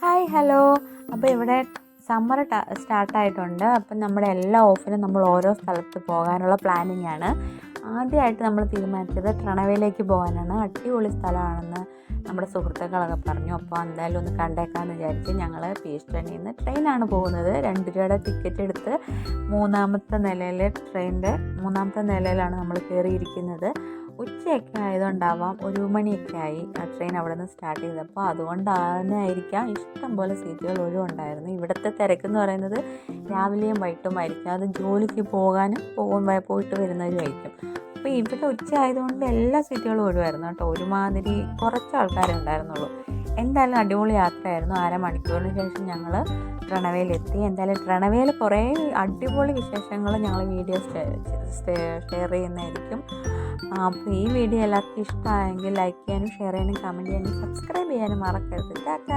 Hi hello. അപ്പോൾ ഇവിടെ summer സ്റ്റാർട്ടായിട്ടുണ്ട്. അപ്പം നമ്മുടെ എല്ലാ ഓഫിനും നമ്മൾ ഓരോ സ്ഥലത്ത് പോകാനുള്ള പ്ലാനിങ് ആണ്. ആദ്യമായിട്ട് നമ്മൾ തീരുമാനിച്ചത് ട്രണവയിലേക്ക് പോകാനാണ്. അടിപൊളി സ്ഥലമാണെന്ന് നമ്മുടെ സുഹൃത്തുക്കളൊക്കെ പറഞ്ഞു. അപ്പോൾ എന്തായാലും ഒന്ന് കണ്ടേക്കാമെന്ന് വിചാരിച്ച് ഞങ്ങൾ പീസ്റ്റണിൽ നിന്ന് ട്രെയിനാണ് പോകുന്നത്. 2 രൂപയുടെ ടിക്കറ്റ് എടുത്ത് ട്രെയിനിൻ്റെ മൂന്നാമത്തെ നിലയിലാണ് നമ്മൾ കയറിയിരിക്കുന്നത്. ഉച്ചയൊക്കെ ആയതുകൊണ്ടാവാം 1 മണിയൊക്കെ ആയി ആ ട്രെയിൻ അവിടെ നിന്ന് സ്റ്റാർട്ട് ചെയ്തപ്പോൾ. അതുകൊണ്ടായിരിക്കാം ഇഷ്ടം പോലെ സീറ്റുകൾ ഒഴിവുണ്ടായിരുന്നു. ഇവിടുത്തെ തിരക്കെന്ന് പറയുന്നത് രാവിലെയും വൈകിട്ടുമായിരിക്കും. അത് ജോലിക്ക് പോകാനും പോയിട്ട് വരുന്നവരുമായിരിക്കും. അപ്പോൾ ഇവിടെ ഉച്ച ആയതുകൊണ്ട് എല്ലാ സീറ്റുകളും ഒഴിവായിരുന്നു കേട്ടോ. ഒരുമാതിരി കുറച്ച് ആൾക്കാരേ ഉണ്ടായിരുന്നുള്ളൂ. എന്തായാലും അടിപൊളി യാത്രയായിരുന്നു. 1/2 മണിക്കൂറിന് ശേഷം ഞങ്ങൾ ട്രണവയിലെത്തി. എന്തായാലും ട്രണവയിൽ കുറേ അടിപൊളി വിശേഷങ്ങൾ ഞങ്ങൾ വീഡിയോ ഷെയർ ചെയ്യുന്നതായിരിക്കും. അപ്പോൾ ഈ വീഡിയോ എല്ലാവർക്കും ഇഷ്ടമായെങ്കിൽ ലൈക്ക് ചെയ്യാനും ഷെയർ ചെയ്യാനും കമൻറ്റ് ചെയ്യാനും സബ്സ്ക്രൈബ് ചെയ്യാനും മറക്കരുത്.